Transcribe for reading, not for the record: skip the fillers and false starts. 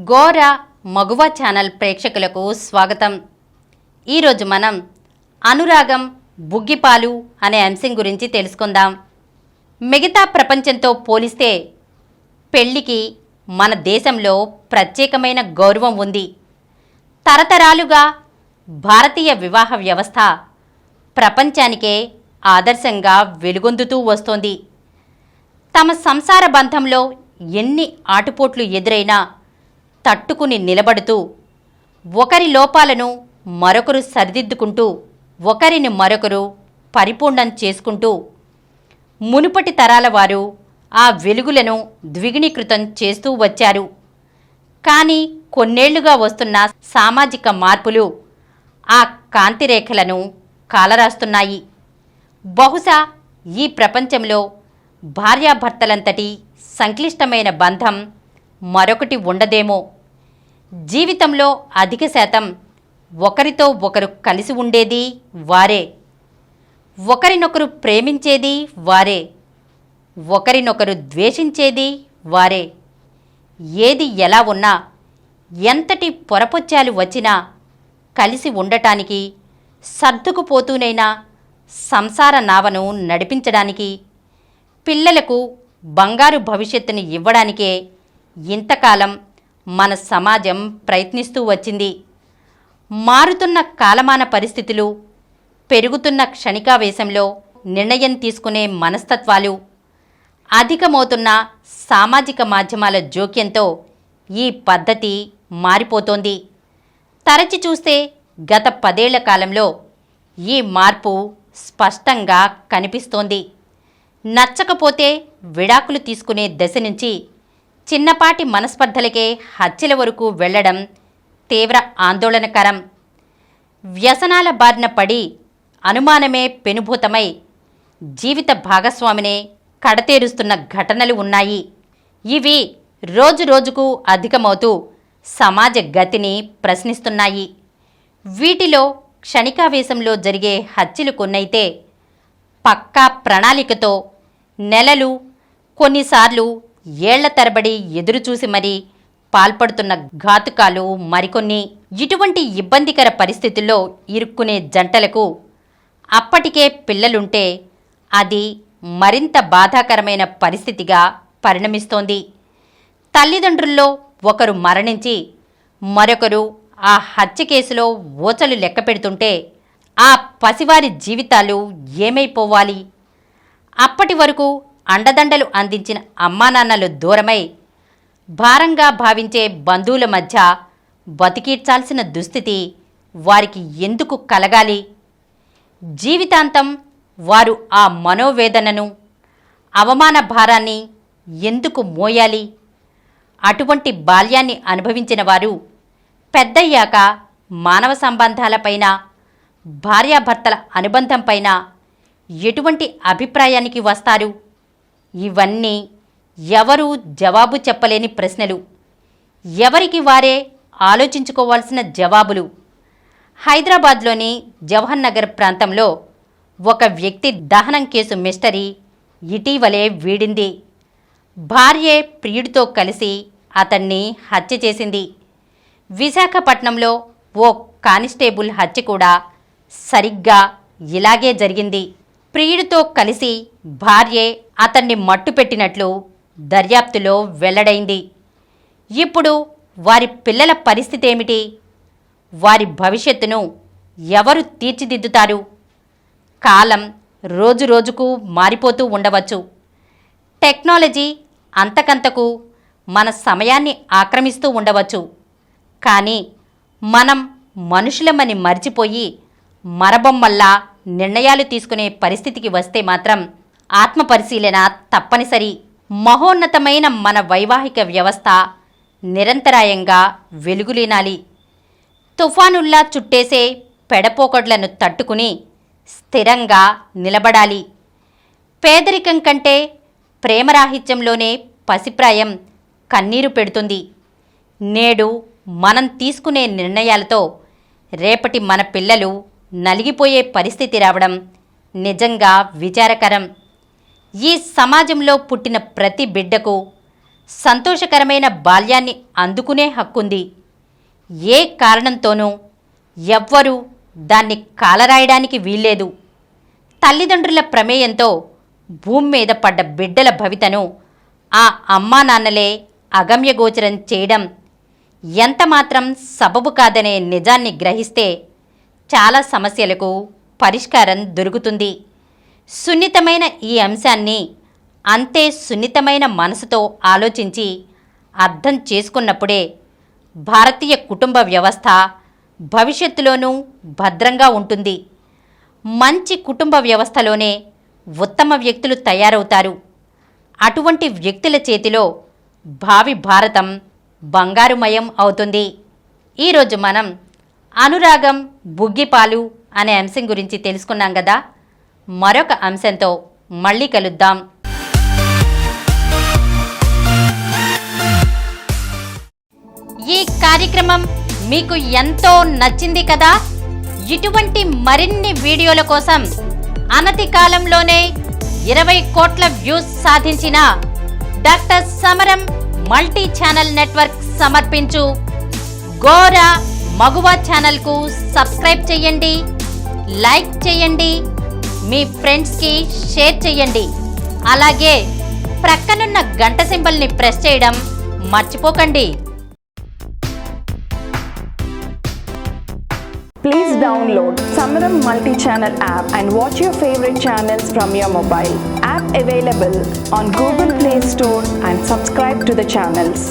గోర మగువ ఛానల్ ప్రేక్షకులకు స్వాగతం. ఈరోజు మనం అనురాగం బుగ్గిపాలు అనే అంశం గురించి తెలుసుకుందాం. మిగతా ప్రపంచంతో పోలిస్తే పెళ్లికి మన దేశంలో ప్రత్యేకమైన గౌరవం ఉంది. తరతరాలుగా భారతీయ వివాహ వ్యవస్థ ప్రపంచానికే ఆదర్శంగా వెలుగొందుతూ వస్తోంది. తమ సంసార బంధంలో ఎన్ని ఆటుపోట్లు ఎదురైనా తట్టుకుని నిలబడుతూ ఒకరి లోపాలను మరొకరు సరిదిద్దుకుంటూ ఒకరిని మరొకరు పరిపూర్ణం చేసుకుంటూ మునుపటి తరాల వారు ఆ వెలుగులను ద్విగుణీకృతం చేస్తూ వచ్చారు. కానీ కొన్నేళ్లుగా వస్తున్న సామాజిక మార్పులు ఆ కాంతిరేఖలను కాలరాస్తున్నాయి. బహుశా ఈ ప్రపంచంలో భార్యాభర్తలంతటి సంక్లిష్టమైన బంధం మరొకటి ఉండదేమో. జీవితంలో అధిక శాతం ఒకరితో ఒకరు కలిసి ఉండేది వారే, ఒకరినొకరు ప్రేమించేది వారే, ఒకరినొకరు ద్వేషించేది వారే. ఏది ఎలా ఉన్నా, ఎంతటి పొరపొచ్చాలు వచ్చినా కలిసి ఉండటానికి, సర్దుకుపోతూనైనా సంసార నావను నడిపించడానికి, పిల్లలకు బంగారు భవిష్యత్తుని ఇవ్వడానికే ఇంతకాలం మన సమాజం ప్రయత్నిస్తూ వచ్చింది. మారుతున్న కాలమాన పరిస్థితులు, పెరుగుతున్న క్షణికావేశంలో నిర్ణయం తీసుకునే మనస్తత్వాలు, అధికమవుతున్న సామాజిక మాధ్యమాల జోక్యంతో ఈ పద్ధతి మారిపోతోంది. తరచి చూస్తే గత 10 ఏళ్ల కాలంలో ఈ మార్పు స్పష్టంగా కనిపిస్తోంది. నచ్చకపోతే విడాకులు తీసుకునే దశ నుంచి చిన్నపాటి మనస్పర్ధలకే హత్యల వరకు వెళ్లడం తీవ్ర ఆందోళనకరం. వ్యసనాల బారిన పడి అనుమానమే పెనుభూతమై జీవిత భాగస్వామినే కడతేరుస్తున్న ఘటనలు ఉన్నాయి. ఇవి రోజురోజుకు అధికమవుతూ సమాజ గతిని ప్రశ్నిస్తున్నాయి. వీటిలో క్షణికావేశంలో జరిగే హత్యలు కొన్నైతే పక్కా ప్రణాళికతో నెలలు, కొన్నిసార్లు ఏళ్ల తరబడి ఎదురుచూసి మరీ పాల్పడుతున్న ఘాతుకాలు మరికొన్ని. ఇటువంటి ఇబ్బందికర పరిస్థితుల్లో ఇరుక్కునే జంటలకు అప్పటికే పిల్లలుంటే అది మరింత బాధాకరమైన పరిస్థితిగా పరిణమిస్తోంది. తల్లిదండ్రుల్లో ఒకరు మరణించి మరొకరు ఆ హత్య కేసులో ఊచలు లెక్కపెడుతుంటే ఆ పసివారి జీవితాలు ఏమైపోవాలి? అప్పటి వరకు అండదండలు అందించిన అమ్మానాన్నలు దూరమై భారంగా భావించే బంధువుల మధ్య బతికీడ్చాల్సిన దుస్థితి వారికి ఎందుకు కలగాలి? జీవితాంతం వారు ఆ మనోవేదనను, అవమాన భారాన్ని ఎందుకు మోయాలి? అటువంటి బాల్యాన్ని అనుభవించిన వారు పెద్దయ్యాక మానవ సంబంధాలపైన, భార్యాభర్తల అనుబంధంపైన ఎటువంటి అభిప్రాయానికి వస్తారు? ఇవన్నీ ఎవరూ జవాబు చెప్పలేని ప్రశ్నలు, ఎవరికి వారే ఆలోచించుకోవాల్సిన జవాబులు. హైదరాబాద్లోని జవహర్ నగర్ ప్రాంతంలో ఒక వ్యక్తి దహనం కేసు మిస్టరీ ఇటీవలే వీడింది. భార్యే ప్రియుడితో కలిసి అతన్ని హత్య చేసింది. విశాఖపట్నంలో ఓ కానిస్టేబుల్ హత్య కూడా సరిగ్గా ఇలాగే జరిగింది. ప్రియుడితో కలిసి భార్యే అతన్ని మట్టుపెట్టినట్లు దర్యాప్తులో వెల్లడైంది. ఇప్పుడు వారి పిల్లల పరిస్థితి ఏమిటి? వారి భవిష్యత్తును ఎవరు తీర్చిదిద్దుతారు? కాలం రోజురోజుకు మారిపోతూ ఉండవచ్చు. టెక్నాలజీ అంతకంతకు మన సమయాన్ని ఆక్రమిస్తూ ఉండవచ్చు. కానీ మనం మనుషులమని మర్చిపోయి మరబొమ్మల్లా నిర్ణయాలు తీసుకునే పరిస్థితికి వస్తే మాత్రం ఆత్మపరిశీలన తప్పనిసరి. మహోన్నతమైన మన వైవాహిక వ్యవస్థ నిరంతరాయంగా వెలుగులీనాలి. తుఫానుల్లా చుట్టేసే పెడపోకడ్లను తట్టుకుని స్థిరంగా నిలబడాలి. పేదరికం కంటే ప్రేమరాహిత్యంలోనే పసిప్రాయం కన్నీరు పెడుతుంది. నేడు మనం తీసుకునే నిర్ణయాలతో రేపటి మన పిల్లలు నలిగిపోయే పరిస్థితి రావడం నిజంగా విచారకరం. ఈ సమాజంలో పుట్టిన ప్రతి బిడ్డకు సంతోషకరమైన బాల్యాన్ని అందుకునే హక్కుంది. ఏ కారణంతోనూ ఎవ్వరూ దాన్ని కాలరాయడానికి వీల్లేదు. తల్లిదండ్రుల ప్రమేయంతో భూమి మీద పడ్డ బిడ్డల భవితను ఆ అమ్మా నాన్నలే అగమ్యగోచరం చేయడం ఎంతమాత్రం సబబు కాదనే నిజాన్ని గ్రహిస్తే చాలా సమస్యలకు పరిష్కారం దొరుకుతుంది. సున్నితమైన ఈ అంశాన్ని అంతే సున్నితమైన మనసుతో ఆలోచించి అర్థం చేసుకున్నప్పుడే భారతీయ కుటుంబ వ్యవస్థ భవిష్యత్తులోనూ భద్రంగా ఉంటుంది. మంచి కుటుంబ వ్యవస్థలోనే ఉత్తమ వ్యక్తులు తయారవుతారు. అటువంటి వ్యక్తుల చేతిలో భావి భారతం బంగారుమయం అవుతుంది. ఈరోజు మనం అనురాగం బుగ్గిపాలు అనే అంశం గురించి తెలుసుకున్నాం కదా. మరొక అంశంతో మళ్ళీ కలుద్దాం. ఈ కార్యక్రమం మీకు ఎంతో నచ్చింది కదా. ఇటువంటి మరిన్ని వీడియోల కోసం అనతి కాలంలోనే 20 కోట్ల వ్యూస్ సాధించిన డాక్టర్ సమరం మల్టీ ఛానల్ నెట్వర్క్ సమర్పించు గోరా మగువా ఛానల్కు సబ్స్క్రైబ్ చేయండి, లైక్ చేయండి, మీ ఫ్రెండ్స్కి షేర్ చేయండి. అలాగే ప్రక్కనున్న గంట సింబల్ని ప్రెస్ చేయడం మర్చిపోకండి. Please download Samaram Multi-Channel app and watch your favorite channels from your mobile. App available on Google Play Store and subscribe to the channels.